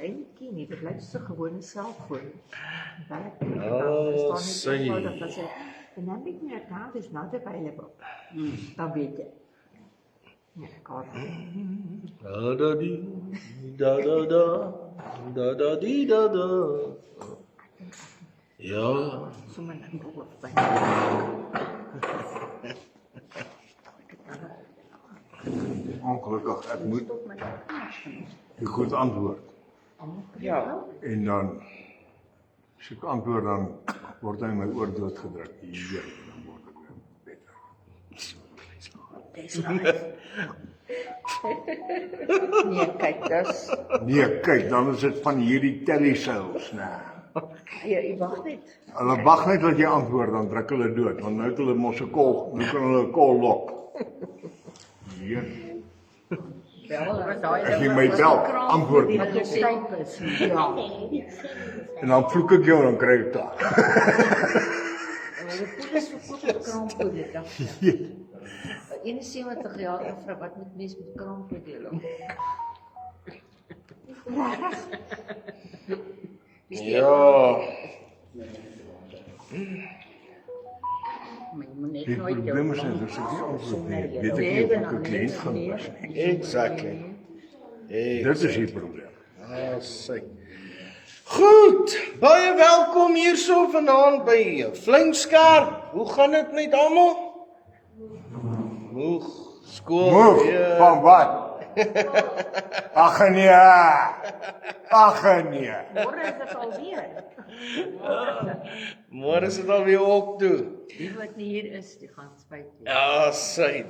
Eintjie nie, dit lyk soos 'n gewone selfoon. Sê. The number in your account is not available. Dan weet jy. Ja, Karel. Da. Ja. Sommer net op by. Ongelukkig, ek moet die goed antwoord. Ja. En dan, as ek antwoord, dan word hy my oor dood gedruk. Hier, dan word ek weer beter. Dis reg. Nee, kyk, dis... Nee, kyk, dan is dit van hierdie telesales, Ja, jy wag net. Hulle wag net dat jy antwoord, dan druk hulle dood, want nou het hulle mos 'n kol, nou kan hulle 'n kol lok. Hier. As jy my bel, antwoord. Ja. En dan vloek ek jou, dan kry ek daar. Dis verkoop kraampoeder, dag. 71 jaar vrou, wat moet mens met kraampoeder doen? Ja. Die probleem is net, as ek nie antwoord nie, weet ek nie of ek 'n kliënt gaan mis nie. Exactly. Dit is die probleem. Sê. Goed, baie welkom hierso vanaand by Vlamskerp. Hoe gaan dit met almal? Moeg, skool. Moeg, van wat? Ag nee. Môre is dit alweer. Môre is dit alweer op toe. Die wat nie hier is, die gaan spyt. Ja,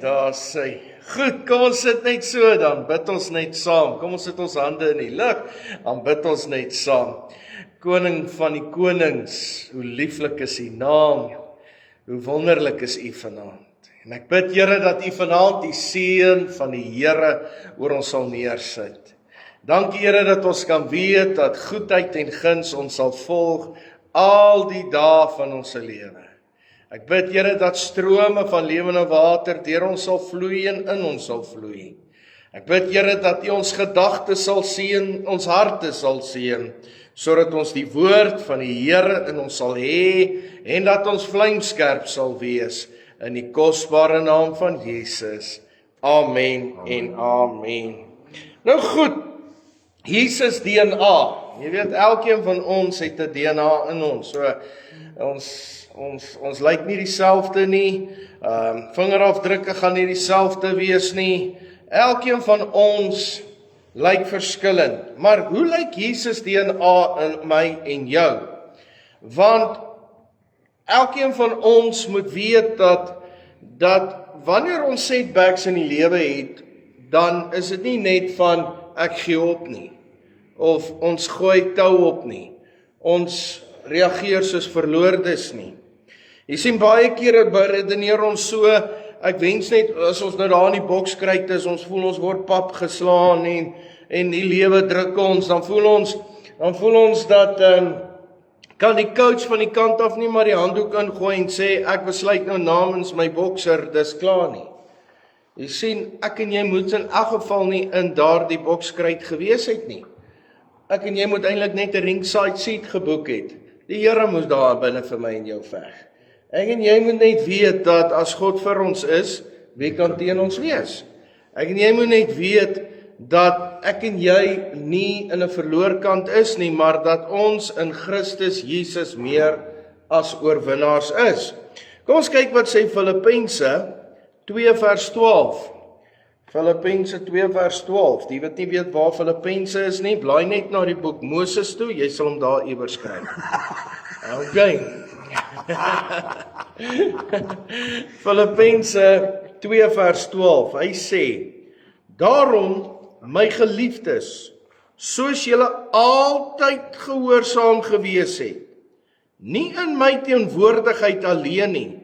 daar sê. Goed, kom ons sit net so dan, bid ons net saam. Kom ons sit ons hande in die lug, dan bid ons net saam. Koning van die konings, hoe lieflik is u naam, hoe wonderlik is u vanaand. En ek bid Here dat u vanaand die seën van die Here oor ons sal neersit. Dankie Here dat ons kan weet dat goedheid en guns ons sal volg al die dae van ons lewe. Ek bid Here dat strome van lewende water deur ons sal vloei en in ons sal vloei. Ek bid Here dat u ons gedagtes sal seën, ons harte sal seën, sodat ons die woord van die Here in ons sal hê en dat ons vlamskerp sal wees in die kosbare naam van Jesus. Amen en amen. Nou goed, Jesus DNA. Jy weet, elkeen van ons het 'n DNA in ons. So ons lyk nie dieselfde nie. Vingerafdrukke gaan nie dieselfde wees nie. Elkeen van ons lyk verskillend. Maar hoe lyk Jesus DNA in my en jou? Want elkeen van ons moet weet dat wanneer ons setbacks in die lewe het, dan is dit nie net van ek gee op nie, of ons gooi tou op nie, ons reageer soos verloordes nie. Jy sien baie kere beredeneer ons so, ek wens net as ons nou daar in die bokskryt is, ons voel ons word pap geslaan en die lewe druk ons, dan voel ons dat kan die coach van die kant af nie maar die handdoek ingooi en sê ek besluit nou namens my bokser, dis klaar nie. Jy sien, ek en jy moet in elk geval nie in daardie bokskryt gewees het nie. Ek en jy moet eintlik net 'n ringside seat geboek het. Die Here moes daar binne vir my en jou veg. Ek en jy moet net weet dat as God vir ons is, wie kan teen ons wees? Ek en jy moet net weet dat ek en jy nie in 'n verloorkant is nie, maar dat ons in Christus Jesus meer as oorwinnaars is. Kom ons kyk wat sê Filippense 2 vers 12. Filippense 2 vers 12. Die wat nie weet waar Filippense is nie, blaai net na die boek Moses toe, jy sal hom daar iewers kry. Okay. Filippense 2 vers 12. Hy sê: Daarom, my geliefdes, soos julle altyd gehoorsaam gewees het, nie in my teenwoordigheid alleen nie,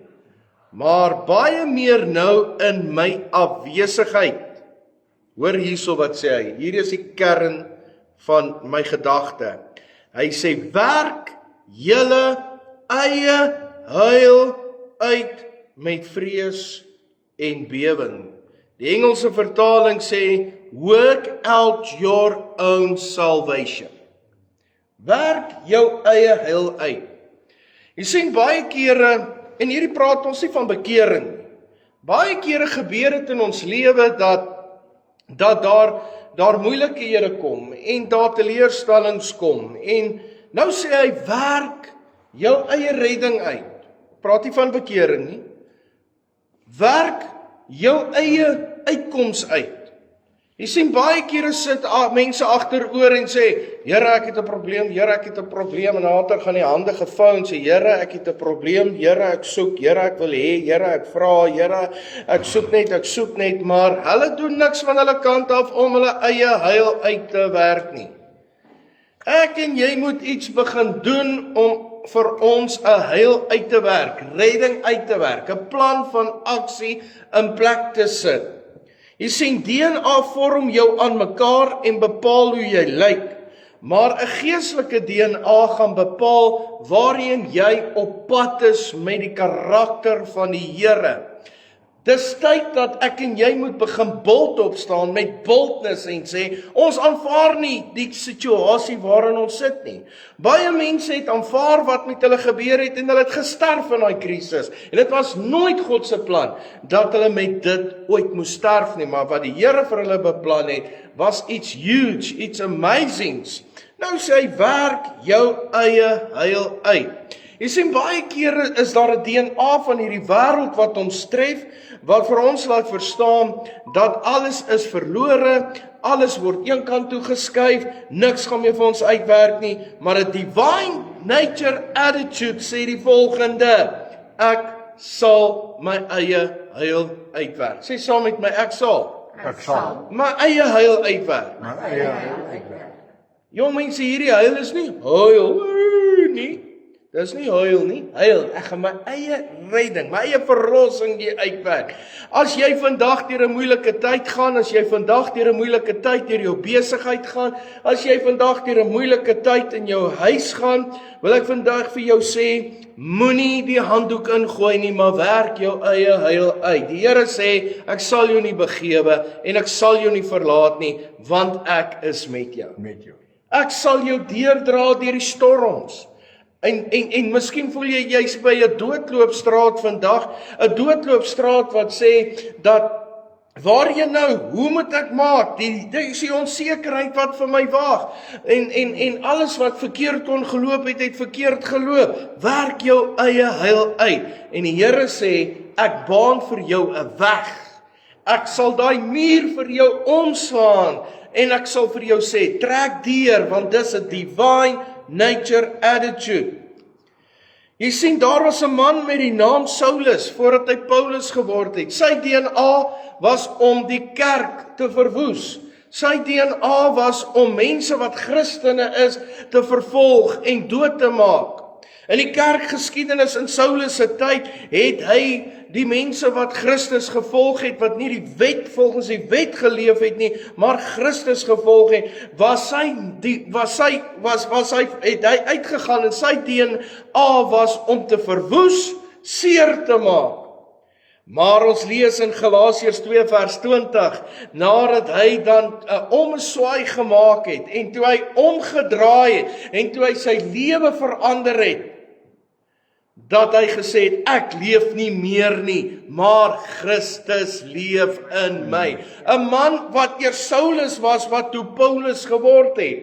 maar baie meer nou in my afwesigheid. Hoor hierso wat sê hy. Hier is die kern van my gedagte. Hy sê, werk julle eie heil uit met vrees en bewering. Die Engelse vertaling sê, work out your own salvation. Werk jou eie heil uit. Jy sien baie kere, en hierdie praat ons nie van bekering nie. Baie kere gebeur dit in ons lewe dat daar moeilikhede kom en daar teleurstellings kom. En nou sê hy, werk jou eie redding uit. Praat nie van bekering nie. Werk jou eie uitkoms uit. Jy sien baie kere sit mense agteroor en sê, Here, ek het 'n probleem, Here, ek het 'n probleem, en later gaan die hande gevou en sê, Here, ek het 'n probleem, Here, ek soek, Here, ek wil hê, Here, ek vra, Here, ek soek net, maar hulle doen niks van hulle kant af om hulle eie heil uit te werk nie. Ek en jy moet iets begin doen om vir ons 'n heil uit te werk, redding uit te werk, 'n plan van aksie in plek te sit. Jy sien, DNA vorm jou aan mekaar en bepaal hoe jy lyk, maar 'n geestelike DNA gaan bepaal waarheen jy op pad is met die karakter van die Here. Dis tyd dat ek en jy moet begin bult opstaan met boldness en sê, ons aanvaar nie die situasie waarin ons sit nie. Baie mense het aanvaar wat met hulle gebeur het en hulle het gesterf in daai krisis. En dit was nooit God se plan dat hulle met dit ooit moes sterf nie, maar wat die Here vir hulle beplan het, was iets huge, iets amazings. Nou sê hy, werk jou eie heil uit. Jy sien, baie kere is daar 'n DNA van hierdie wêreld wat ons tref, wat vir ons laat verstaan dat alles is verlore, alles word een kant toe geskuif, niks gaan meer vir ons uitwerk nie, maar 'n divine nature attitude sê die volgende, ek sal my eie heil uitwerk. Sê saam met my, ek sal my eie heil uitwerk. My eie heil uitwerk. Jong mense, hierdie heil is nie heil nie. Dis nie heil nie, heil. Ek gaan my eie redding, my eie verlossing hier uitwerk. As jy vandag deur 'n moeilike tyd gaan, as jy vandag deur 'n moeilike tyd deur jou besigheid gaan, as jy vandag deur 'n moeilike tyd in jou huis gaan, wil ek vandag vir jou sê, moenie die handdoek ingooi nie, maar werk jou eie heil uit. Die Here sê, ek sal jou nie begewe en ek sal jou nie verlaat nie, want ek is met jou. Ek sal jou deurdra deur die storms. En miskien voel jy's by 'n doodloopstraat vandag, 'n doodloopstraat wat sê dat waarheen nou, hoe moet ek maak? Dis die onsekerheid wat vir my wag. En alles wat verkeerd kon geloop het verkeerd geloop. Werk jou eie heil uit. En die Here sê, ek baan vir jou 'n weg. Ek sal daai muur vir jou omslaan en ek sal vir jou sê, trek deur, want dis 'n divine nature attitude. Jy sien, daar was 'n man met die naam Saulus, voordat hy Paulus geword het. Sy DNA was om die kerk te verwoes. Sy DNA was om mense wat Christene is, te vervolg en dood te maak. In die kerkgeskiedenis in Saulus se tyd, het hy die mense wat Christus gevolg het, wat nie die wet volgens die wet geleef het nie, maar Christus gevolg het, het hy uitgegaan en sy DNA was om te verwoes, seer te maak. Maar ons lees in Galasiërs 2 vers 20, nadat hy dan 'n omswaai gemaak het, en toe hy omgedraai het, en toe hy sy lewe verander het, dat hy gesê het, ek leef nie meer nie, maar Christus leef in my. 'n man wat eers Saulus was, wat toe Paulus geword het.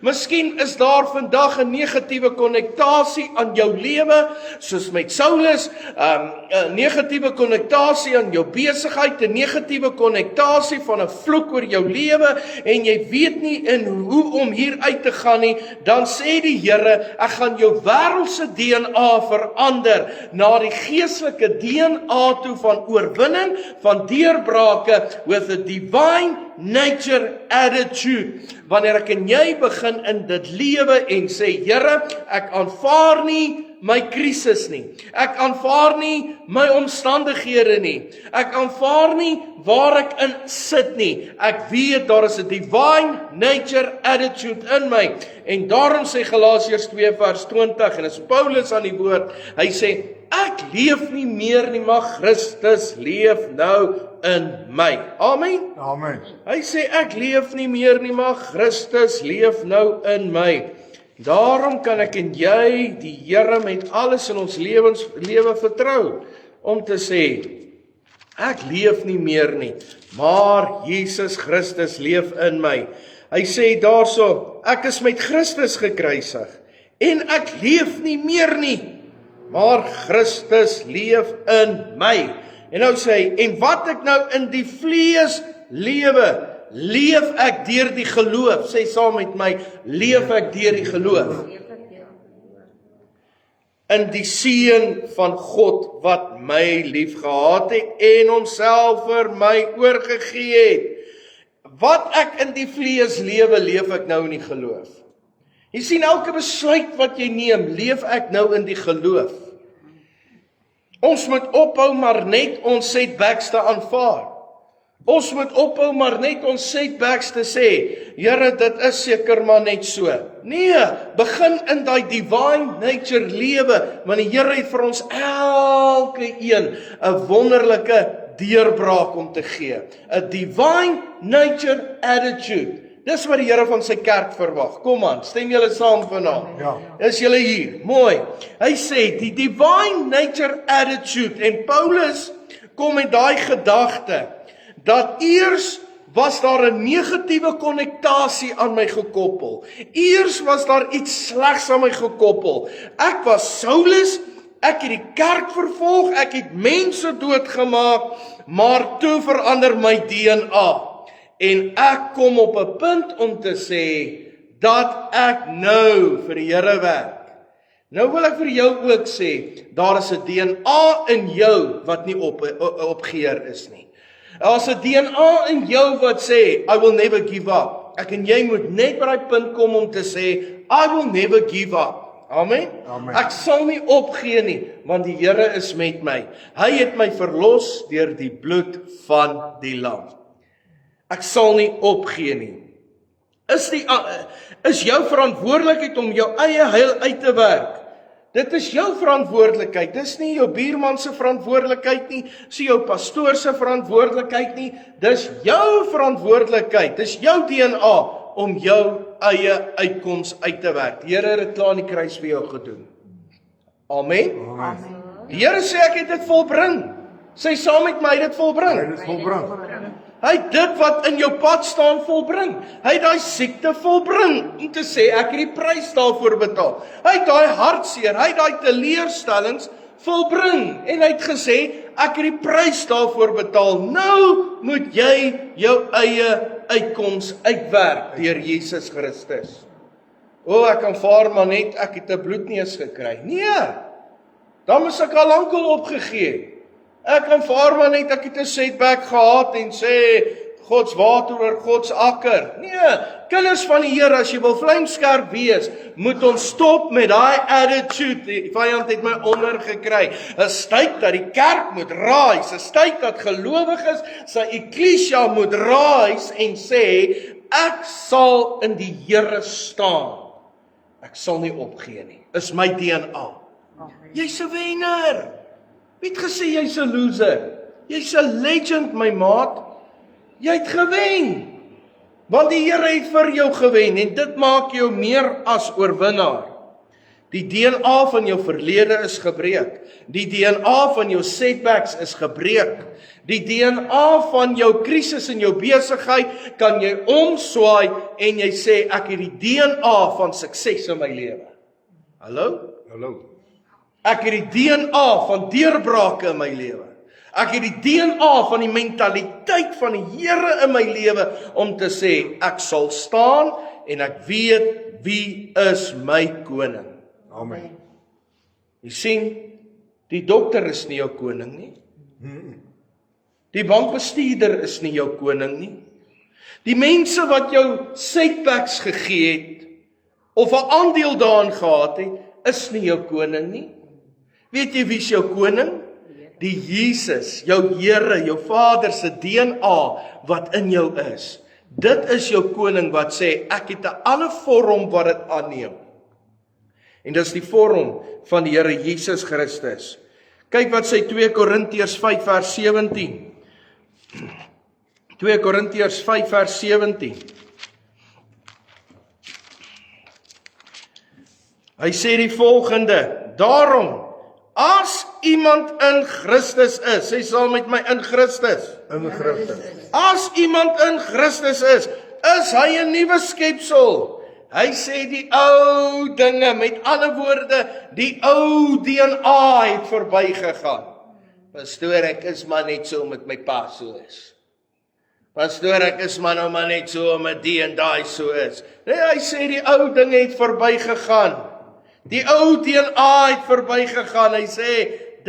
Miskien is daar vandag 'n negatiewe konnektasie aan jou lewe, soos met Saulus, 'n negatiewe konnektasie aan jou besigheid, 'n negatiewe konnektasie van 'n vloek oor jou lewe, en jy weet nie hoe om hier uit te gaan nie, dan sê die Here, ek gaan jou wêreldse DNA verander na die geestelike DNA toe van oorwinning, van deurbrake, with a divine nature attitude. Wanneer ek en jy begin in dit lewe en sê, Here, ek aanvaar nie my krisis nie. Ek aanvaar nie my omstandighede nie. Ek aanvaar nie waar ek in sit nie. Ek weet daar is 'n divine nature attitude in my. En daarom sê Galasiërs 2 vers 20, en is Paulus aan die woord, hy sê, ek ek leef nie meer nie, maar Christus leef nou in my. Amen. Amen. Hy sê ek leef nie meer nie, maar Christus leef nou in my. Daarom kan ek en jy die Here met alles in ons lewe vertrou om te sê ek leef nie meer nie, maar Jesus Christus leef in my. Hy sê daarso, ek is met Christus gekruisig en ek leef nie meer nie, maar Christus leef in my. En nou sê hy, en wat ek nou in die vlees lewe, leef ek deur die geloof. Sê saam met my, leef ek deur die geloof. In die seun van God wat my lief gehad het en homself vir my oorgegee het. Wat ek in die vlees lewe, leef ek nou in die geloof. Jy sien, elke besluit wat jy neem, leef ek nou in die geloof. Ons moet ophou maar net ons setbacks te aanvaar. Ons moet ophou maar net ons setbacks te sê, Here, dit is seker maar net so. Nee, begin in daai divine nature lewe, want die Here het vir ons elke een 'n wonderlike deurbraak om te gee. 'n Divine nature attitude. Dis wat die Here van sy kerk verwag. Kom aan, stem julle saam vanaand? Ja. Is julle hier? Mooi. Hy sê die divine nature attitude, en Paulus kom met daai gedagte dat eers was daar 'n negatiewe konnektasie aan my gekoppel. Eers was daar iets slegs aan my gekoppel. Ek was Saulus, ek het die kerk vervolg, ek het mense doodgemaak, maar toe verander my DNA. En ek kom op 'n punt om te sê dat ek nou vir die Here werk. Nou wil ek vir jou ook sê, daar is 'n DNA in jou wat nie opgeheer is nie. Daar's 'n DNA in jou wat sê, I will never give up. Ek en jy moet net by daai punt kom om te sê, I will never give up. Amen? Amen. Ek sal nie opgee nie, want die Here is met my. Hy het my verlos deur die bloed van die lam. Ek sal nie opgee nie. Is jou verantwoordelikheid om jou eie heil uit te werk. Dit is jou verantwoordelikheid. Dis nie jou buurman se verantwoordelikheid nie, dis jou pastoor se verantwoordelikheid nie. Dis jou verantwoordelikheid. Dis jou DNA om jou eie uitkoms uit te werk. Die Here het dit klaar aan die kruis vir jou gedoen. Amen. Amen. Die Here sê ek het dit volbring. Sê saam met my, dit volbring. Hy het volbring. Hy het dit wat in jou pad staan volbring. Hy het daai siekte volbring om te sê ek het die prys daarvoor betaal. Hy het daai hartseer, hy het daai teleurstellings volbring en hy het gesê ek het die prys daarvoor betaal. Nou moet jy jou eie uitkoms uitwerk deur Jesus Christus. Ek aanvaar maar net ek het 'n bloedneus gekry. Nee. Dan moes ek al lankal opgegee. Ek aanvaar maar net ek het 'n setback gehad en sê God se water oor God se akker. Nee, kinders van die Here, as jy wil vlamskerp wees, moet ons stop met daai attitude. Die vyand het my onder gekry. 'n Tyd dat die kerk moet rise, 'n tyd dat gelowiges sy eklesia moet rise en sê ek sal in die Here staan. Ek sal nie opgee nie. Is my DNA. Jy's 'n wenner. Wie het gesê jy's 'n loser? Jy's 'n legend, my maat. Jy het gewen. Want die Here het vir jou gewen en dit maak jou meer as oorwinnaar. Die DNA van jou verlede is gebreek. Die DNA van jou setbacks is gebreek. Die DNA van jou krisis in jou besigheid kan jy omswaai en jy sê ek het die DNA van sukses in my lewe. Hallo? Hallo. Ek het die DNA van deurbrake in my lewe. Ek het die DNA van die mentaliteit van die Here in my lewe om te sê, ek sal staan en ek weet wie is my koning. Amen. Jy sien, die dokter is nie jou koning nie. Die bankbestuurder is nie jou koning nie. Die mense wat jou setbacks gegee het, of 'n aandeel daarin gehad het, is nie jou koning nie. Weet jy wie is jou koning? Die Jesus, jou Here, jou Vader se DNA wat in jou is. Dit is jou koning wat sê, ek het 'n ander vorm wat dit aanneem. En dis die vorm van die Here Jesus Christus. Kyk wat sê 2 Korintiërs 5 vers 17. 2 Korintiërs 5 vers 17. Hy sê die volgende: Daarom, as iemand in Christus is, sê saam met my, in Christus. In Christus. As iemand in Christus is hy 'n nuwe skepsel. Hy sê die ou dinge, met ander woorde, die ou DNA het verbygegaan. Pastoor, ek is maar net so met my pa so is. Pastoor, ek is maar nou maar net so met die en daai so is. Nee, hy sê die ou dinge het verbygegaan. Die ou DNA het verbygegaan. Hy sê,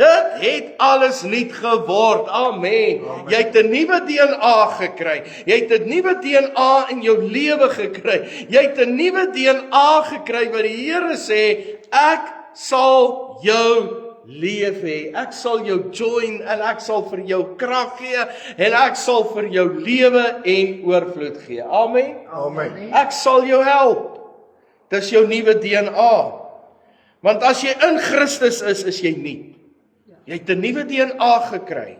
dit het alles nuut geword. Amen. Jy het 'n nuwe DNA gekry. Jy het 'n nuwe DNA in jou lewe gekry. Jy het 'n nuwe DNA gekry wat die Here sê, ek sal jou leef hê. Ek sal jou join en ek sal vir jou krag gee en ek sal vir jou lewe en oorvloed gee. Amen. Amen. Ek sal jou help. Dis jou nuwe DNA. Want as jy in Christus is jy nuut. Jy het 'n nuwe DNA gekry.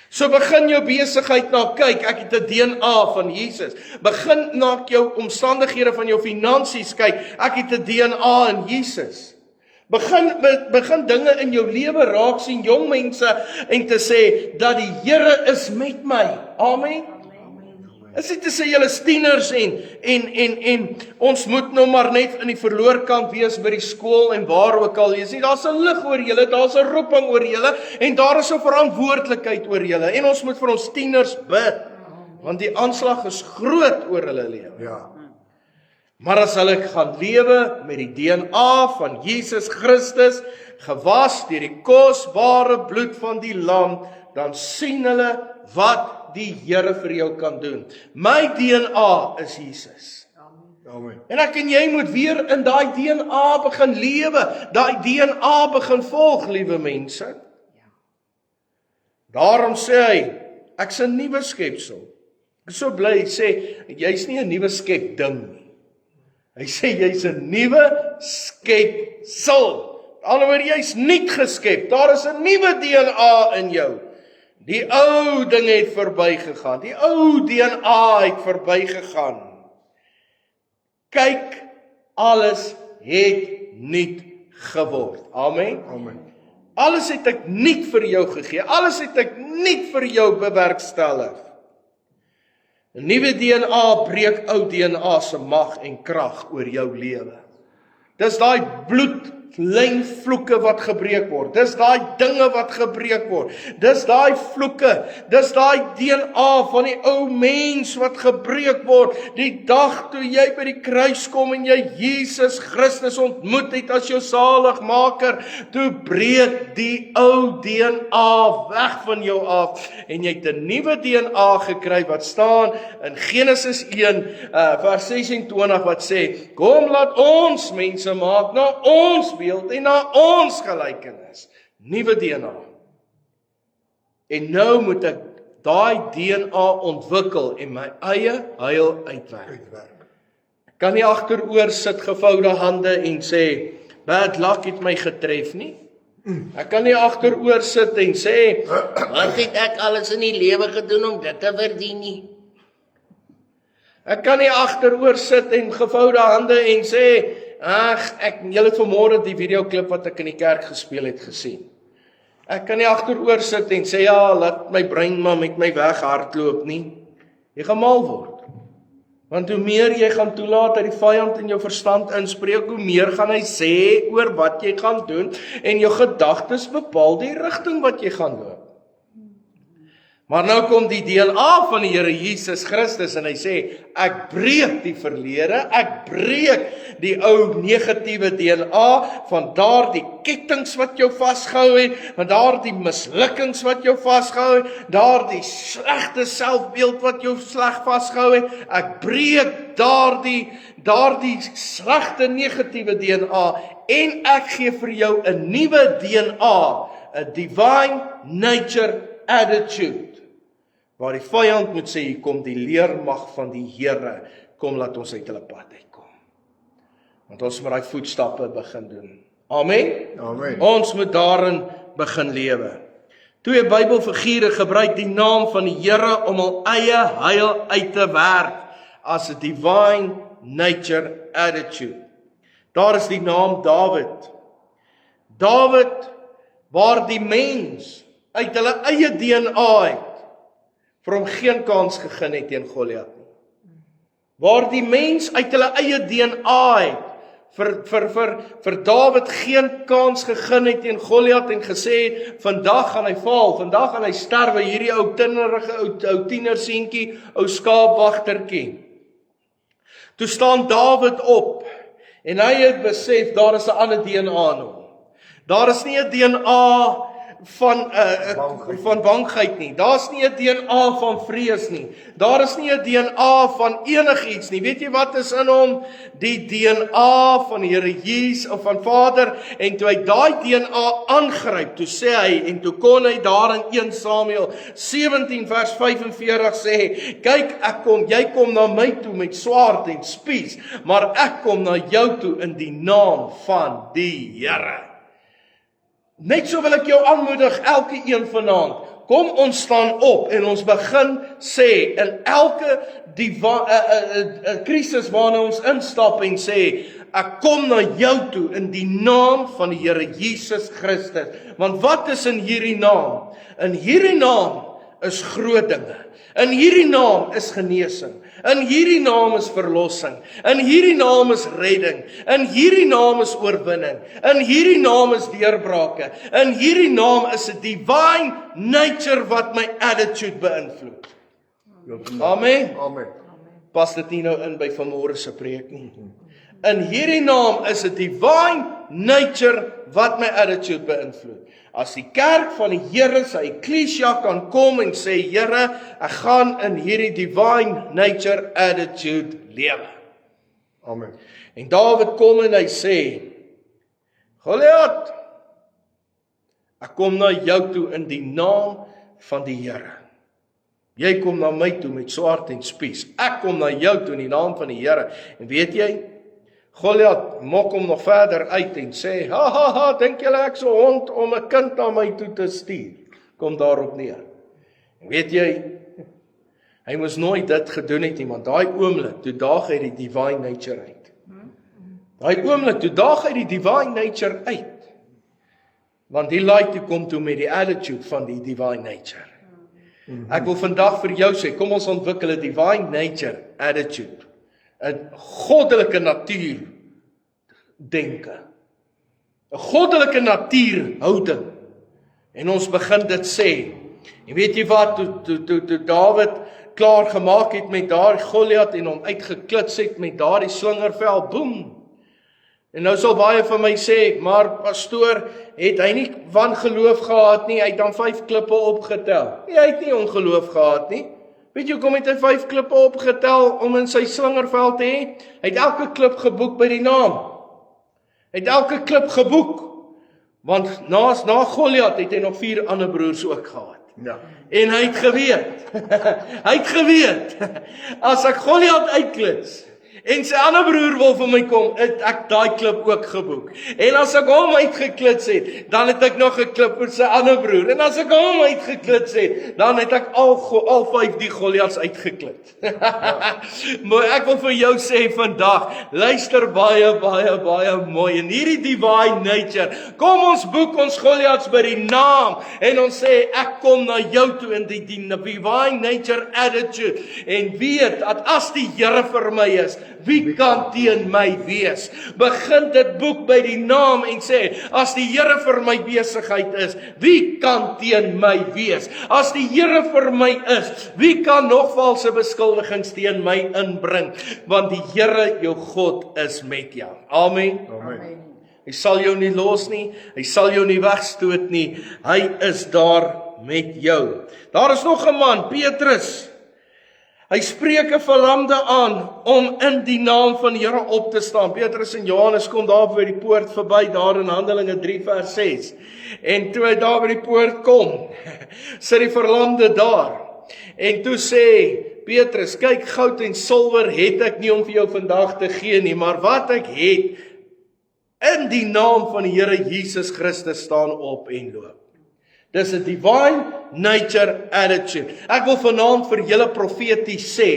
So begin jou besigheid na kyk, ek het 'n DNA van Jesus. Begin na jou omstandighede van jou finansies kyk, ek het 'n DNA in Jesus. Begin dinge in jou lewe raak sien, jong mense, en te sê dat die Here is met my. Amen. Is dit te sê julle is tieners en ons moet nou maar net in die verloorkant wees by die skool en waar ook al wees nie. Daar's 'n lig oor julle, daar's 'n roeping oor julle en daar is 'n verantwoordelikheid oor julle. En ons moet vir ons tieners bid, want die aanslag is groot oor hulle lewe. Ja. Maar as hulle gaan lewe met die DNA van Jesus Christus, gewas deur die kosbare bloed van die lam, dan sien hulle wat die Here vir jou kan doen. My DNA is Jesus. Amen. En ek en jy moet weer in daai DNA begin lewe, daai DNA begin volg, liewe mense. Daarom sê hy, ek's 'n nuwe skepsel. Ek is so bly, hy sê, jy's nie 'n nuwe skep ding nie. Hy sê, jy's 'n nuwe skepsel. Alhoewel jy's nuut geskep, daar is 'n nuwe DNA in jou. Die ou dinge het verbygegaan. Die ou DNA het verbygegaan. Kyk, alles het nuut geword. Amen. Amen. Alles het ek nuut vir jou gegee. Alles het ek nuut vir jou bewerkstellig. 'n Nuwe DNA breek ou DNA se mag en krag oor jou lewe. Dis daai bloedlynvloeke wat gebreek word. Dis daai dinge wat gebreek word. Dis daai vloeke. Dis daai DNA van die ou mens wat gebreek word. Die dag toe jy by die kruis kom en jy Jesus Christus ontmoet het as jou saligmaker, toe breek die ou DNA weg van jou af en jy het 'n nuwe DNA gekry wat staan in Genesis 1 vers 26 wat sê, kom laat ons mense maak na ons beeld en na ons gelykenis. Nuwe DNA. En nou moet ek daai DNA ontwikkel en my eie heil uitwerk. Ek kan nie agteroor sit gevoude hande en sê, bad luck het my getref nie. Ek kan nie agteroor sit en sê, wat het ek alles in die lewe gedoen om dit te verdien nie. Ek kan nie agteroor sit en gevoude hande en sê, julle het vanmôre die videoklip wat ek in die kerk gespeel het gesien. Ek kan nie agteroor sit en sê, ja, laat my brein maar met my weg hardloop nie. Jy gaan mal word. Want hoe meer jy gaan toelaat dat die vyand in jou verstand inspreek, hoe meer gaan hy sê oor wat jy gaan doen en jou gedagtes bepaal die rigting wat jy gaan loop. Maar nou kom die DNA van die Here Jesus Christus en hy sê, ek breek die verlede, ek breek die ou negatiewe DNA van daardie kettings wat jou vasgehou het, van daardie mislukkings wat jou vasgehou het, daardie slegte selfbeeld wat jou sleg vasgehou het. Ek breek daardie slegte negatiewe DNA en ek gee vir jou 'n nuwe DNA, 'n divine nature attitude. Waar die vyand moet sê, hier kom die leermag van die Here, kom laat ons uit hulle pad uitkom. Want ons moet daai voetstappe begin doen. Amen? Amen. Ons moet daarin begin lewe. Twee Bybelfigure gebruik die naam van die Here om hul eie heil uit te werk as 'n divine nature attitude. Daar is die naam Dawid. Dawid, waar die mens uit hulle eie DNA het, vir hom geen kans gegee het teen Goliat nie. Waar die mens uit hulle eie DNA het, vir Dawid geen kans gegee het teen Goliat en gesê, vandag gaan hy val, vandag gaan hy sterwe, hierdie ou tinnerige, ou tienerseentjie, ou skaapwagtertjie. Toe staan Dawid op, en hy het besef, daar is 'n ander DNA in hom. Daar is nie 'n DNA van bangheid nie. Daar's nie 'n DNA van vrees nie. Daar is nie 'n DNA van enigiets nie. Weet jy wat is in hom? Die DNA van die Here Jesus of van Vader. En toe hy daai DNA aangryp, toe sê hy, en toe kon hy daar in 1 Samuel 17 vers 45 sê, kyk, jy kom na my toe met swaard en spies, maar ek kom na jou toe in die naam van die Here. Net so wil ek jou aanmoedig, elke een vanaand, kom ons staan op en ons begin sê, in elke krisis waarna ons instap en sê, ek kom na jou toe in die naam van die Here Jesus Christus. Want wat is in hierdie naam? In hierdie naam is groot dinge. In hierdie naam is genesing. In hierdie naam is verlossing. In hierdie naam is redding. In hierdie naam is oorwinning. In hierdie naam is deurbrake. In hierdie naam is 'n divine nature wat my attitude beïnvloed. Amen. Amen. Pas dit nie nou in by vanmôre se preek nie. In hierdie naam is 'n divine nature wat my attitude beïnvloed. As die kerk van die Here sy eklesia kan kom en sê, Here, ek gaan in hierdie divine nature attitude lewe. Amen. En Dawid kom en hy sê, Goliat, ek kom na jou toe in die naam van die Here. Jy kom na my toe met swaard en spies. Ek kom na jou toe in die naam van die Here. En weet jy, Goliat mok hom nog verder uit en sê, dink julle ek so hond om 'n kind na my toe te stuur? Kom daarop neer. En weet jy, hy moes nooit dit gedoen het nie, want daai oomblik, toe daag hy die divine nature uit. Daai oomblik, toe daag hy die divine nature uit. Want die laai kom toe met die attitude van die divine nature. Ek wil vandag vir jou sê, kom ons ontwikkel 'n divine nature attitude. 'n goddelike natuur denke. 'n goddelike natuur houding. En ons begin dit sê. En weet jy wat, toe Dawid klaar gemaak het met daardie Goliat en hom uitgeklits het met daardie slingervel, boem. En nou sal baie van my sê, maar pastoor, het hy nie wangeloof gehad nie, hy het dan 5 klippe opgetel. Nee, hy het nie ongeloof gehad nie. Weet jy hoekom het hy 5 klippe opgetel om in sy slingervel te hê? Hy het elke klip geboek by die naam. Hy het elke klip geboek. Want na Goliat het hy nog 4 ander broers ook gehad. Ja. En hy het geweet. Hy het geweet. As ek Goliat uitklits en sy ander broer wil vir my kom, het ek daai klip ook geboek. En as ek hom uitgeklits het, dan het ek nog 'n klip vir sy ander broer. En as ek hom uitgeklits het, dan het ek al 5 die Goliats uitgeklits. Maar ek wil vir jou sê vandag, luister baie mooi. En hierdie divine nature, kom ons boek ons Goliats by die naam, en ons sê, ek kom na jou toe in die divine nature attitude, en weet, dat as die Here vir my is, wie kan teen my wees? Begin dit boek by die naam en sê, as die Here vir my besigheid is, wie kan teen my wees? As die Here vir my is, wie kan nog valse beskuldigings teen my inbring? Want die Here, jou God, is met jou. Amen. Amen. Hy sal jou nie los nie, hy sal jou nie wegstoot nie, hy is daar met jou. Daar is nog 'n man, Petrus. Hy spreek 'n verlamde aan om in die naam van die Here op te staan. Petrus en Johannes kom daar by die poort verby, daar in Handelinge 3 vers 6. En toe hy daar by die poort kom, sit die verlamde daar. En toe sê Petrus, kyk, goud en silwer het ek nie om vir jou vandag te gee nie, maar wat ek het, in die naam van die Here Jesus Christus staan op en loop. Dis 'n divine nature attitude. Ek wil vanaand vir julle profeties sê,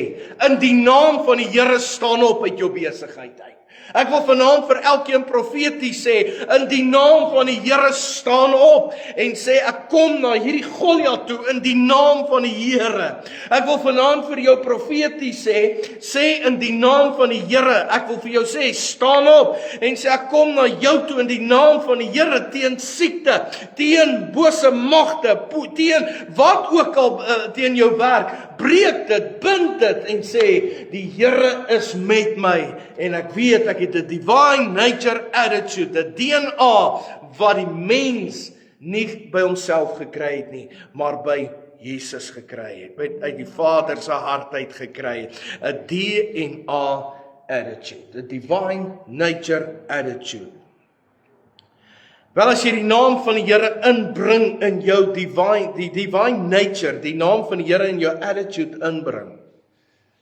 in die naam van die Here staan op uit jou besigheid uit. Ek wil vanaand vir elkeen profeties sê, in die naam van die Here staan op en sê, ek kom na hierdie Goliat toe in die naam van die Here. Ek wil vanaand vir jou profeties sê in die naam van die Here. Ek wil vir jou sê, staan op en sê, ek kom na jou toe in die naam van die Here teen siekte, teen bose magte, teen wat ook al teen jou werk. Breek dit, bind dit en sê, die Here is met my en ek weet ek het 'n divine nature attitude, 'n DNA wat die mens nie by homself gekry het nie, maar by Jesus gekry het, uit die Vader se hart uit gekry het, 'n DNA attitude, 'n divine nature attitude. Wel, as jy die naam van die Here inbring in jou divine nature, die naam van die Here in jou attitude inbring,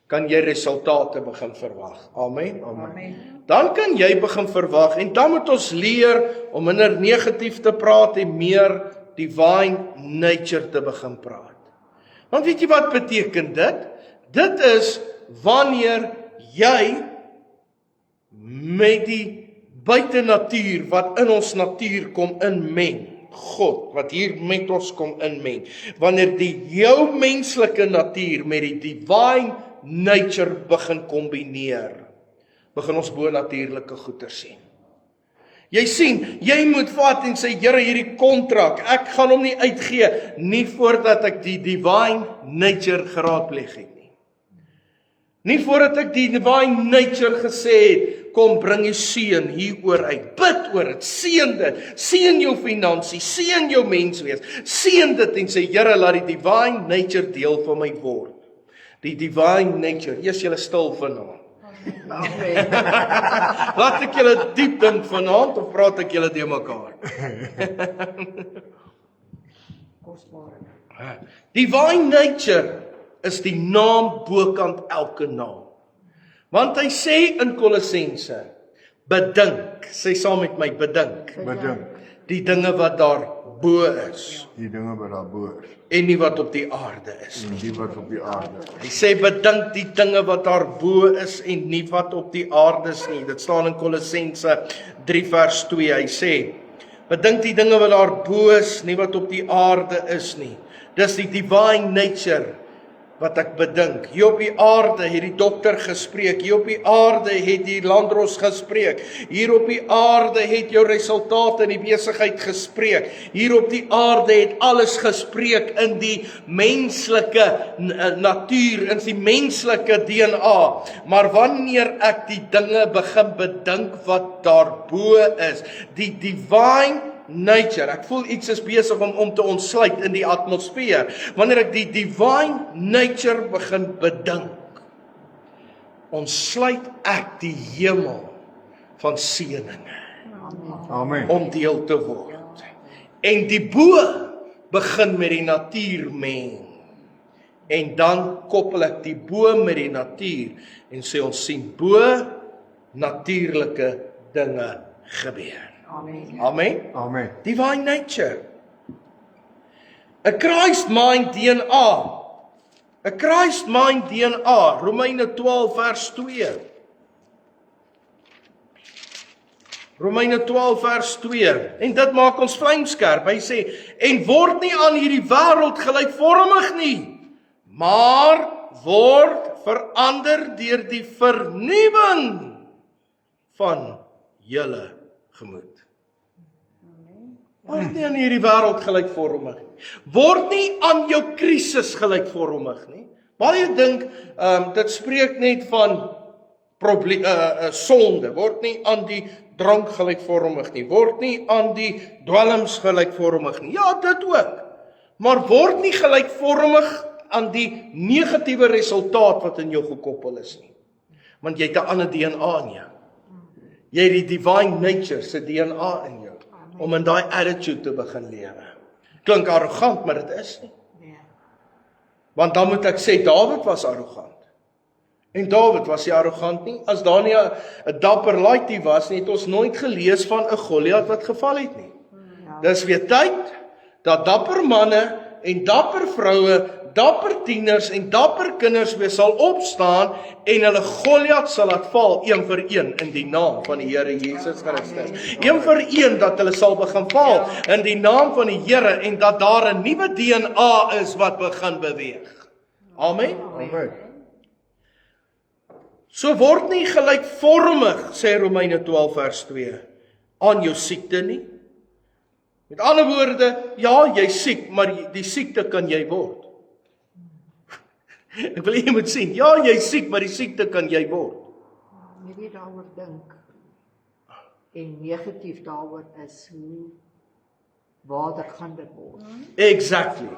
kan jy resultate begin verwag. Amen. Amen. Dan kan jy begin verwag en dan moet ons leer om minder negatief te praat en meer divine nature te begin praat. Want weet jy wat beteken dit? Dit is wanneer jy met die buitenatuur wat in ons natuur kom inmeng, God wat hier met ons kom inmeng, wanneer jou menslike natuur met die divine nature begin kombineer, begin ons bonatuurlike goeie sien. Jy sien, jy moet vat en sê, Here, hierdie kontrak, ek gaan hom nie uitgee, nie voordat ek die divine nature geraadpleeg het nie. Nie voordat ek die divine nature gesê het, kom bring die seën hieroor uit, bid oor dit, seën jou finansies, seën jou menswees, seën dit en sê, Here, laat die divine nature deel van my word. Die divine nature, eers julle stil vanaand. Amen. Laat ek julle diep dink vanaand, of praat ek julle te mekaar? Kosbare. Divine nature is die naam bokant elke naam. Want hy sê in Kolossense, bedink, sê saam met my, bedink, Bedink die dinge wat daar bo is, die dinge wat daar bo is en nie wat op die aarde is. en die wat op die aarde is. Hy sê bedink die dinge wat daar bo is en nie wat op die aarde is nie. Dit staan in Kolossense 3 vers 2. Hy sê, bedink die dinge wat daar bo is, nie wat op die aarde is nie. Dis die divine nature wat ek bedink. Hier op die aarde het die dokter gespreek, hier op die aarde het die landros gespreek, hier op die aarde het jou resultate in die besigheid gespreek, hier op die aarde het alles gespreek in die menslike natuur, in die menslike DNA. Maar wanneer ek die dinge begin bedink wat daarbo is, die divine nature, ek voel iets is besig om te ontsluit in die atmosfeer, wanneer ek die divine nature begin bedink, ontsluit ek die hemel van seëninge, Amen. om deel te word. En die bo begin met die natuur meng, en dan koppel ek die bo met die natuur, en sê ons sien bo natuurlike dinge gebeur. Amen. Amen. Amen. Divine nature. A Christ mind DNA. A Christ mind DNA. Romeine 12 vers 2. Romeine 12 vers 2. En dit maak ons vlamskerp. Hy sê, en word nie aan hierdie wêreld gelykvormig nie, maar word verander deur die vernuwing van julle gemoed. Word nie aan hierdie wêreld gelykvormig nie. Word nie aan jou krisis gelykvormig nie. Baie dink, dit spreek net van sonde. Word nie aan die drank gelykvormig nie. Word nie aan die dwelms gelykvormig nie. Ja, dit ook. Maar word nie gelykvormig aan die negatiewe resultaat wat in jou gekoppel is nie. Want jy het 'n ander DNA in jou. Jy het die divine nature se DNA in jou, om in daai attitude te begin lewe. Klink arrogant, maar dit is nie. Want dan moet ek sê, Dawid was arrogant. En Dawid was nie arrogant nie. As daar nie 'n dapper laaitie was nie, het ons nooit gelees van 'n Goliat wat geval het nie. Dis weer tyd dat dapper manne en dapper vroue, dapper tieners en dapper kinders weer sal opstaan en hulle Goliat sal laat val, een vir een, in die naam van die Here Jesus Christus. Een vir een dat hulle sal begin val, in die naam van die Here, en dat daar 'n nuwe DNA is wat begin beweeg. Amen. Amen. So word nie gelykvormig, sê Romeine 12 vers 2, aan jou siekte nie. Met ander woorde, ja, jy's siek, maar die siekte kan jy word. Ek wil jy moet sien, ja, jy's siek, maar die siekte kan jy word. Moet jy daaroor dink en negatief daaroor is, hoe waarder gaan dit word? Exactly.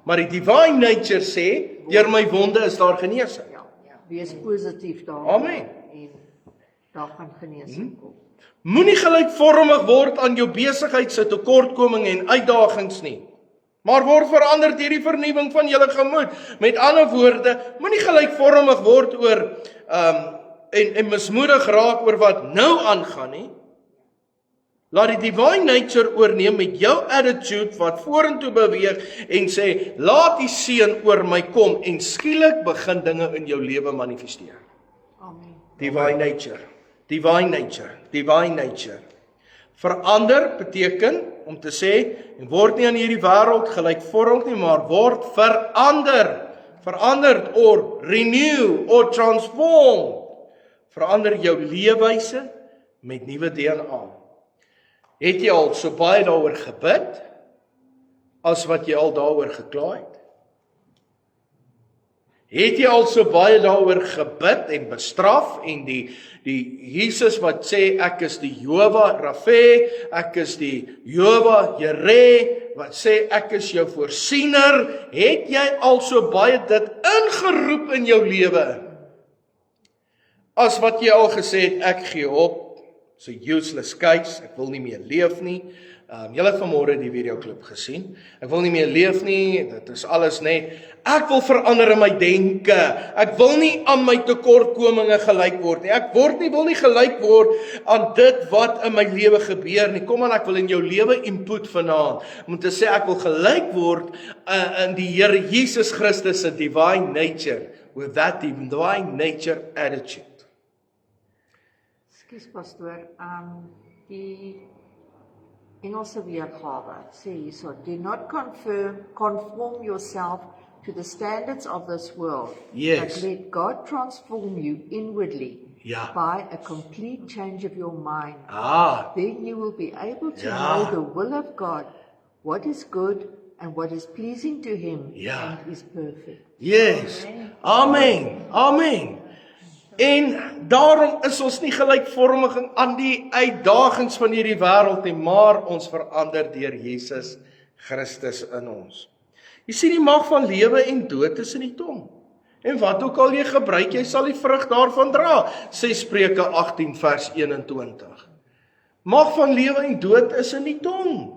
Maar die divine nature sê, deur my wonde is daar genesing. Ja, wees positief daaroor. Amen. En daar gaan genesing kom. Moenie gelykvormig word aan jou besigheid se tekortkominge en uitdagings nie, maar word verander deur die vernuwing van julle gemoed. Met ander woorde, moenie gelykvormig word oor en mismoedig raak oor wat nou aangaan nie. Laat die divine nature oorneem met jou attitude wat vorentoe beweeg en sê, laat die seën oor my kom, en skielik begin dinge in jou lewe manifesteer. Amen. Divine nature, divine nature, divine nature. Verander beteken om te sê, en word nie aan hierdie wêreld gelykvormig nie, maar word verander. Veranderd or renew or transform. Verander jou leefwyse met nuwe DNA. Het jy al so baie daaroor gebid as wat jy al daaroor gekla het? Het jy al so baie daaroor gebid en bestraf en die Jesus wat sê ek is die Jehova Rafe, ek is die Jehova Jire, wat sê ek is jou voorsiener, het jy al so baie dit ingeroep in jou lewe? As wat jy al gesê het, ek gee op, so useless case, ek wil nie meer leef nie. Julle het vanmôre die videoklip gesien. Ek wil nie meer leef nie, dit is alles net. Ek wil verander in my denke. Ek wil nie aan my tekortkominge gelyk word nie. Ek wil nie gelyk word aan dit wat in my lewe gebeur nie. Kom aan, ek wil in jou lewe input vanaand. Om te sê ek wil gelyk word in die Here Jesus Christus se divine nature, with that divine nature attitude. Ekskuus pastoor, die Engelse weergawe sê hierso, do not conform yourself to the standards of this world, Yes. but let God transform you inwardly Ja. by a complete change of your mind. Then you will be able to Ja. know the will of God, what is good and what is pleasing to Him, Ja. and is perfect. Yes. Amen. Amen. En daarom is ons nie gelykvormig aan die uitdagings van hierdie wêreld nie, maar ons verander deur Jesus Christus in ons. Jy sien die mag van lewe en dood is in die tong. En wat ook al jy gebruik, jy sal die vrug daarvan dra, sê Spreuke 18 vers 21. Mag van lewe en dood is in die tong.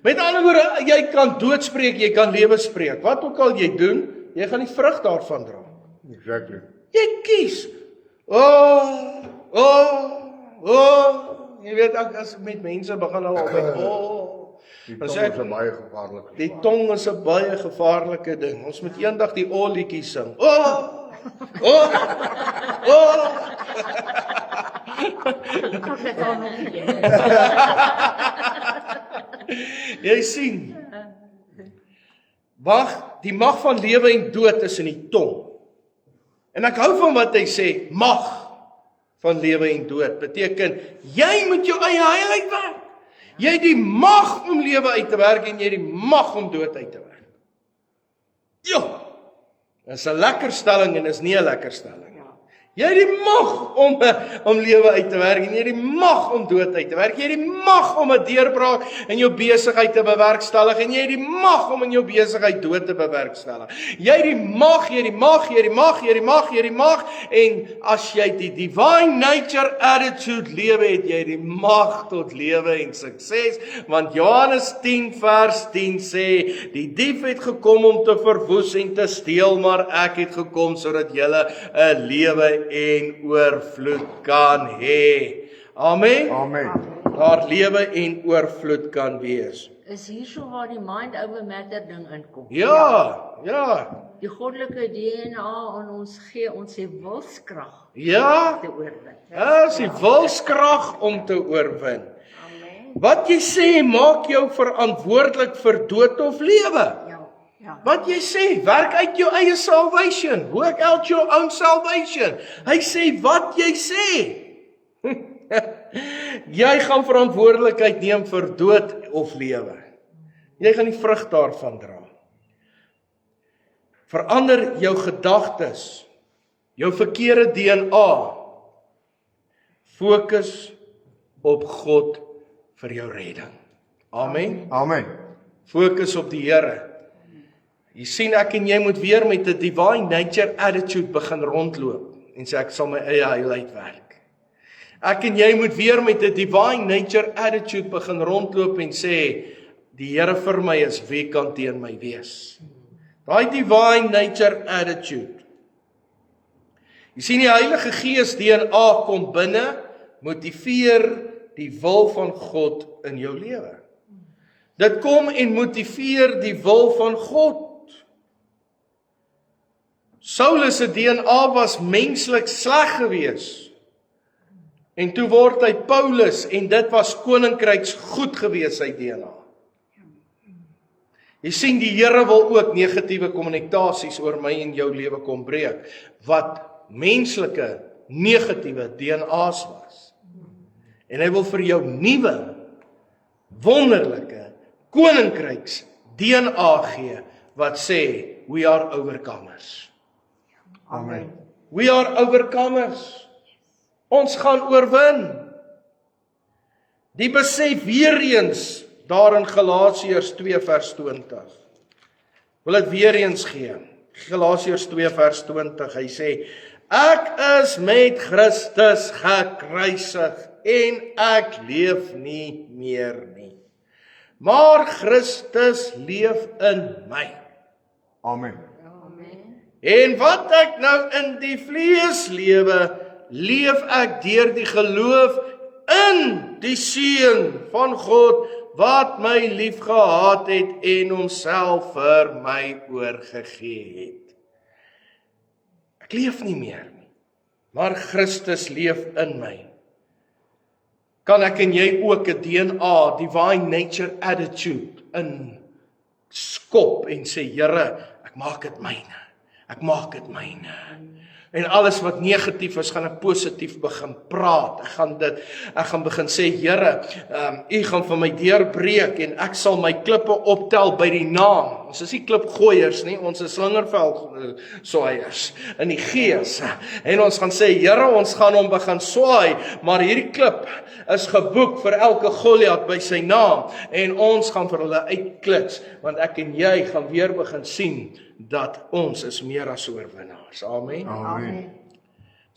Met ander woorde, jy kan dood spreek, jy kan lewe spreek. Wat ook al jy doen, jy gaan die vrug daarvan dra. Exactly. Jy kies. Jy weet ek as met mense begin hulle altyd Die dan tong sê ek, is 'n baie gevaarlike. die tong is 'n baie gevaarlike ding. Ons moet eendag die liedjie sing. Jy sien. Die mag van lewe en dood is in die tong. En ek hou van wat hy sê, mag van lewe en dood beteken jy moet jou eie heil uitwerk. Jy het die mag om lewe uit te werk en jy het die mag om dood uit te werk. Ja. Dis 'n lekker stelling en is nie 'n lekker stelling. Jy het die mag om lewe uit te werk en jy het die mag om dood uit te werk. Jy het die mag om 'n deurbraak in jou besigheid te bewerkstellig en jy het die mag om in jou besigheid dood te bewerkstellig. Jy het die mag, jy het die mag, jy het die mag, jy het die mag, jy het die mag, en as jy die divine nature attitude lewe het, jy die mag tot lewe en sukses, want Johannes 10 vers 10 sê, die dief het gekom om te verwoes en te steel, maar ek het gekom sodat julle 'n lewe en oorvloed kan hê. Amen. Amen. daar lewe en oorvloed kan wees. Is hierso waar die mind over matter ding inkom. Ja. Die goddelike DNA in ons gee ons die wilskrag Ja, te oorwin. is die wilskrag om te oorwin. Amen. Wat jy sê maak jou verantwoordelik vir dood of lewe. Ja. Wat jy sê, werk uit jou eie salvation. Work out your own salvation. Hy sê wat jy sê. Jy gaan verantwoordelikheid neem vir dood of lewe. Jy gaan die vrug daarvan dra. Verander jou gedagtes, jou verkeerde DNA. Fokus op God vir jou redding. Amen. Amen. Fokus op die Here. Jy sien, ek en jy moet weer met 'n divine nature attitude begin rondloop en sê ek sal my eie heil uitwerk. Ek en jy moet weer met 'n divine nature attitude begin rondloop en sê die Here vir my is, wie kan teen my wees? Daai divine nature attitude. Jy sien, die Heilige Gees DNA kom binne, motiveer die wil van God in jou lewe. Dit kom en motiveer die wil van God. Saulus se DNA was menslik sleg gewees. En toe word hy Paulus en dit was koninkryks goed gewees sy DNA. Jy sien, die Here wil ook negatiewe kommunikasies oor my en jou lewe kom breek, wat menslike negatiewe DNA's was. En hy wil vir jou nuwe, wonderlike koninkryks DNA gee wat sê we are overcomers. Amen. We are overcomers. Ons gaan oorwin. Die besef weer eens daar in Galasiërs 2 vers 20. Wil dit weer eens gee. Galasiërs 2 vers 20. Hy sê, ek is met Christus gekruisig en ek leef nie meer nie. Maar Christus leef in my. Amen. En wat ek nou in die vlees lewe, leef ek deur die geloof in die Seun van God, wat my liefgehad het en homself vir my oorgegee het. Ek leef nie meer nie, maar Christus leef in my. Kan ek en jy ook 'n DNA, divine nature attitude, in skop en sê, Here, ek maak dit myne. Ek maak dit myne. En alles wat negatief is, gaan ek positief begin praat. Ek gaan begin sê, Here, U gaan vir my deurbreek en ek sal my klippe optel by die naam. Ons is nie klipgooiers nie, ons is slingervel swaaiers in die gees. En ons gaan sê, Here, ons gaan hom begin swaai, maar hierdie klip is geboek vir elke Goliat by sy naam. En ons gaan vir hulle uitklits, want ek en jy gaan weer begin sien dat ons is meer as oorwinnaars. Amen. Amen.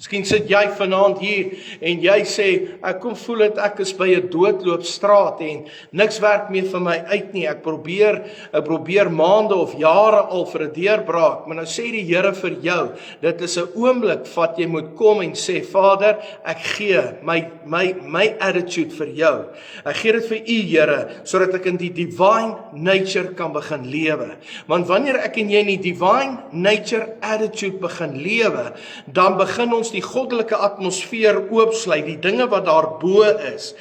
Miskien sit jy vanaand hier en jy sê, ek kom voel dat ek is by 'n doodloopstraat en niks werk meer vir my uit nie. Ek probeer maande of jare al vir 'n deurbraak, maar nou sê die Here vir jou, dit is 'n oomblik wat jy moet kom en sê, Vader, ek gee my attitude vir jou. Ek gee dit vir U, Here, sodat ek in die divine nature kan begin lewe. Want wanneer ek en jy in die divine nature attitude begin lewe, dan begin ons die goddelike atmosfeer oopsluit, die dinge wat daar bo is,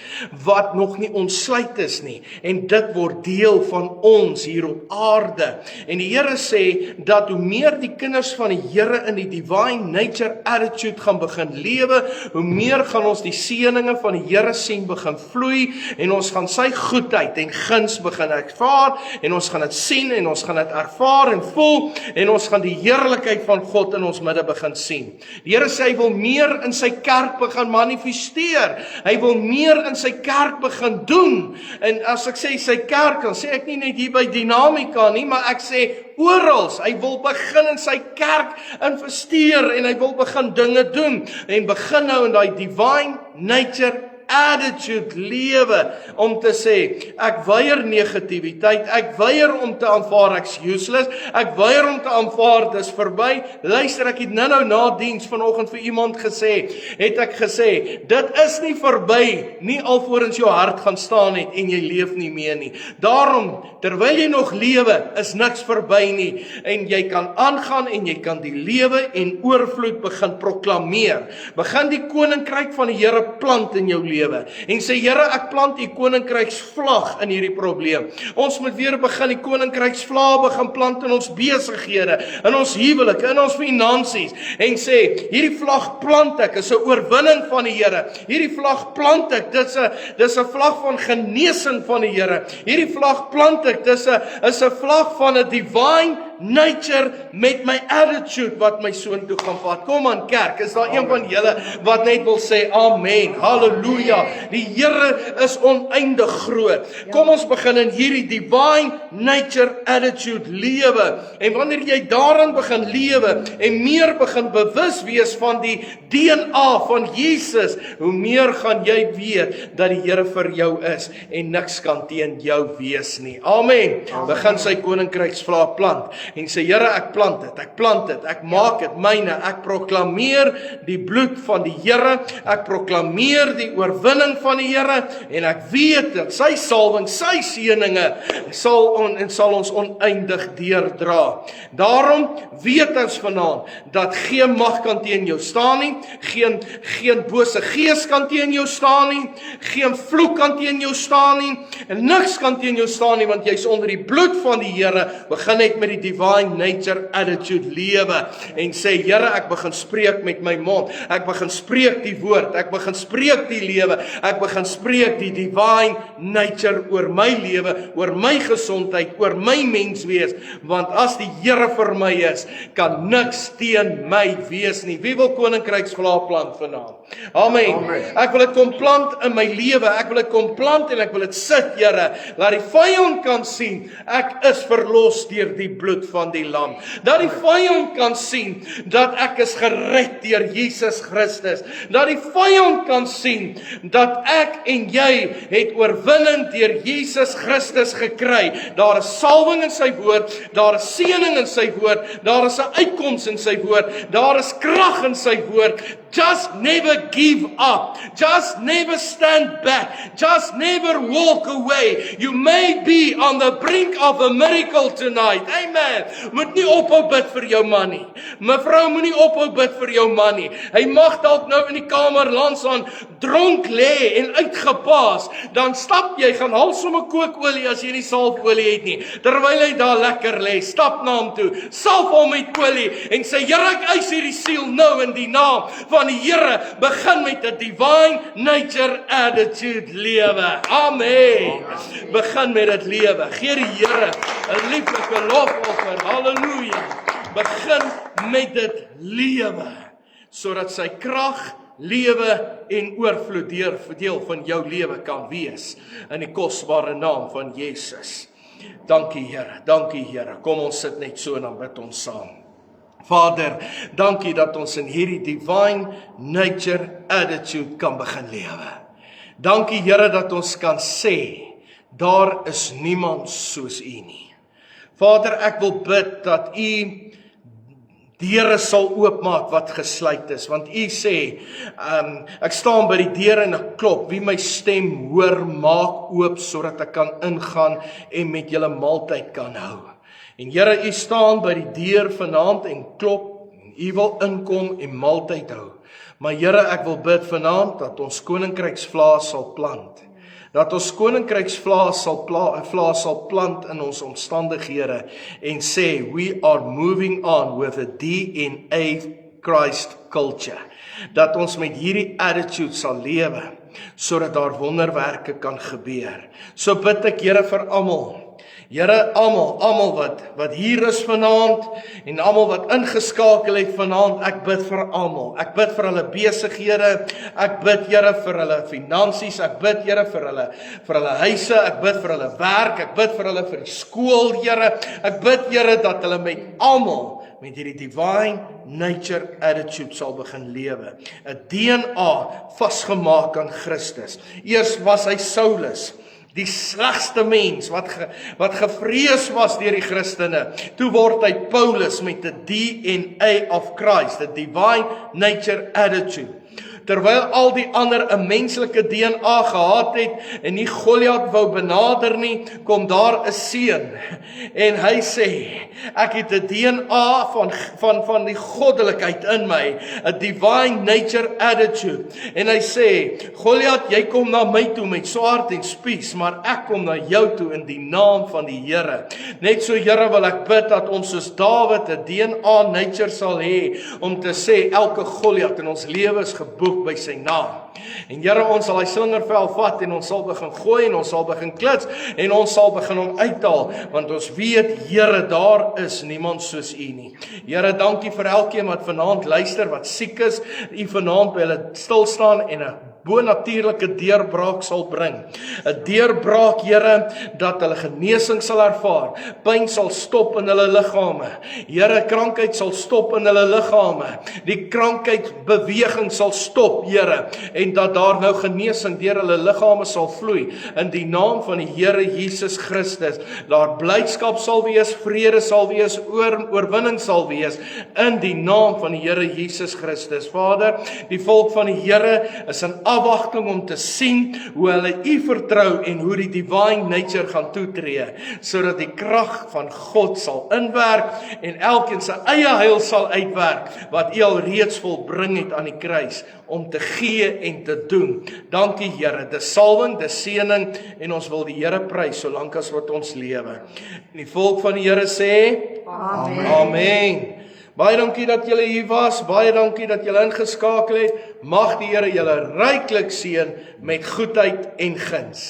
wat nog nie ontsluit is nie, en dit word deel van ons hier op aarde. En die Here sê, dat hoe meer die kinders van die Here in die divine nature attitude gaan begin lewe, hoe meer gaan ons die seëninge van die Here sien begin vloei, en ons gaan sy goedheid en guns begin ervaar, en ons gaan dit sien, en ons gaan dit ervaar en voel, en ons gaan die heerlikheid van God in ons midde begin sien. Die Here sê, hy wil meer in sy kerk begin manifesteer. Hy wil meer in sy kerk begin doen. En as ek sê sy kerk, dan sê ek nie net hier by Dynamica nie, maar ek sê orals. Hy wil begin in sy kerk investeer en hy wil begin dinge doen en begin nou in daai divine nature attitude lewe om te sê, ek weier negativiteit, ek weier om te aanvaar ek's useless, ek weier om te aanvaar dis verby. Luister, ek het nou na diens vanoggend vir iemand gesê, het ek gesê, dit is nie verby, nie alvorens jou hart gaan staan het en jy leef nie meer nie. Daarom, terwyl jy nog lewe, is niks verby nie, en jy kan aangaan en jy kan die lewe en oorvloed begin proklameer. Begin die koninkryk van die Here plant in jou lewe, en sê, Here, ek plant die koninkryksvlag in hierdie probleem. Ons moet weer begin die koninkryksvlag begin plant in ons besighede, in ons huwelik, in ons finansies, en sê, hierdie vlag plant ek, is 'n oorwinning van die Here. Hierdie vlag plant ek, dis 'n vlag van genesing van die Here. Hierdie vlag plant ek, dis 'n vlag van 'n divine nature met my attitude wat my soontoe gaan vat. Kom aan kerk, is daar een van julle wat net wil sê amen, halleluja. Die Here is oneindig groot. Kom ons begin in hierdie divine nature attitude lewe. En wanneer jy daarin begin lewe en meer begin bewus wees van die DNA van Jesus, hoe meer gaan jy weet dat die Here vir jou is en niks kan teen jou wees nie. Amen. Begin sy koninkryksvlaag plant en sê, Here, ek plant dit, ek maak dit myne, ek proklameer die bloed van die Here, ek proklameer die oorwinning van die Here, en ek weet dat sy salwing, sy seëninge sal ons oneindig deurdra. Daarom weet ons vanaand dat geen mag kan teen jou staan nie, geen bose gees kan teen jou staan nie, geen vloek kan teen jou staan nie, en niks kan teen jou staan nie, want jy's onder die bloed van die Here. Begin net met die divine nature attitude lewe, en sê, Here, ek begin spreek met my mond, ek begin spreek die woord, ek begin spreek die lewe, ek begin spreek die divine nature oor my lewe, oor my gesondheid, oor my menswees, want as die Here vir my is, kan niks teen my wees nie. Wie wil koninkryksvlaag plant vanaand? Amen. Ek wil dit kom plant in my lewe, ek wil dit kom plant en ek wil dit sit, Here, laat die vyand kan sien, ek is verlos deur die bloed van die lam. Dat die vyand kan sien, dat ek is gered deur Jesus Christus. Dat die vyand kan sien, dat ek en jy het oorwinning deur Jesus Christus gekry. Daar is salwing in sy woord, daar is seëning in sy woord, daar is 'n uitkoms in sy woord, daar is krag in sy woord. Just never give up. Just never stand back. Just never walk away. You may be on the brink of a miracle tonight. Amen. Moet nie ophou bid vir jou man nie. Mevrou, moenie ophou bid vir jou man nie. Hy mag dalk nou in die kamer langs aan dronk lê en uitgepaas. Dan stap jy, gaan haal sommer kookolie as jy nie salfolie het nie. Terwyl hy daar lekker lê, stap na hom toe, salf hom met olie en sê, Here, ek eis hierdie siel nou in die naam van die Here. Begin met 'n divine nature attitude lewe. Amen. Begin met dit lewe. Gee die Here 'n lieflike lofoffer. Halleluja. Begin met dit lewe, sodat sy krag, lewe en oorvloed deel van jou lewe kan wees in die kosbare naam van Jesus. Dankie Here, dankie Here. Kom ons sit net so en dan bid ons saam. Vader, dankie dat ons in hierdie divine nature attitude kan begin lewe. Dankie Here dat ons kan sê, daar is niemand soos U nie. Vader, ek wil bid dat U deure sal oopmaak wat gesluit is, want U sê, ek staan by die deur en ek klop, wie my stem hoor, maak oop, sodat ek kan ingaan en met julle maaltyd kan hou. En Here, U staan by die deur vanaand en klop, en U wil inkom en maaltyd hou. Maar Here, ek wil bid vanaand dat ons koninkryksvlaag sal plant. Dat ons koninkryksvlaag sal plant in ons omstandighede en sê, we are moving on with a DNA Christ culture. Dat ons met hierdie attitude sal lewe, sodat daar wonderwerke kan gebeur. So bid ek Here vir almal. Here, almal wat hier is vanaand en almal wat ingeskakel het vanaand, ek bid vir almal. Ek bid vir hulle besighede, ek bid Here vir hulle finansies, ek bid Here vir hulle huise, ek bid vir hulle werk, ek bid vir hulle vir die skool, Here. Ek bid Here dat hulle met almal met hierdie divine nature attitude sal begin lewe. 'n DNA vasgemaak aan Christus. Eers was hy Saulus, die slegste mens wat gevrees was deur die Christene. Toe word hy Paulus met 'n DNA of Christ, 'n divine nature attitude. Terwyl al die ander 'n menslike DNA gehad het en nie Goliat wou benader nie, kom daar 'n seun en hy sê, ek het 'n DNA van die goddelikheid in my, 'n divine nature attitude. En hy sê, Goliat, jy kom na my toe met swaard en spies, maar ek kom na jou toe in die naam van die Here. Net so, Here, wil ek bid dat ons soos Dawid 'n DNA nature sal hê om te sê elke Goliat in ons lewe is geboek by sy naam. En Here, ons sal hy slingervel vat en ons sal begin gooi en ons sal begin klits en ons sal begin hom uithaal, want ons weet, Here, daar is niemand soos U nie. Here, dankie vir elkeen wat vanaand luister, wat siek is, U vanaand by hulle stil staan en 'n bonatuurlike deurbraak sal bring. 'n Deurbraak, Here, dat hulle genesing sal ervaar. Pyn sal stop in hulle liggame. Here, krankheid sal stop in hulle liggame. Die krankheidbeweging sal stop, Here, en dat daar nou genesing deur hulle liggame sal vloei. In die naam van die Here Jesus Christus. Daar blydskap sal wees, vrede sal wees, oorwinning sal wees, in die naam van die Here Jesus Christus. Vader, die volk van die Here is in afwagting om te sien hoe hulle U vertrou en hoe die divine nature gaan toetree, sodat die krag van God sal inwerk en elkeen sy eie heil sal uitwerk, wat U al reeds volbring het aan die kruis, om te gee en te doen. Dankie Here, dis salwing, dis seëning, en ons wil die Here prys, solank as wat ons lewe. En die volk van die Here sê, Amen. Amen. Baie dankie dat julle hier was, baie dankie dat julle ingeskakel het. Mag die Here julle ryklik seën met goedheid en guns.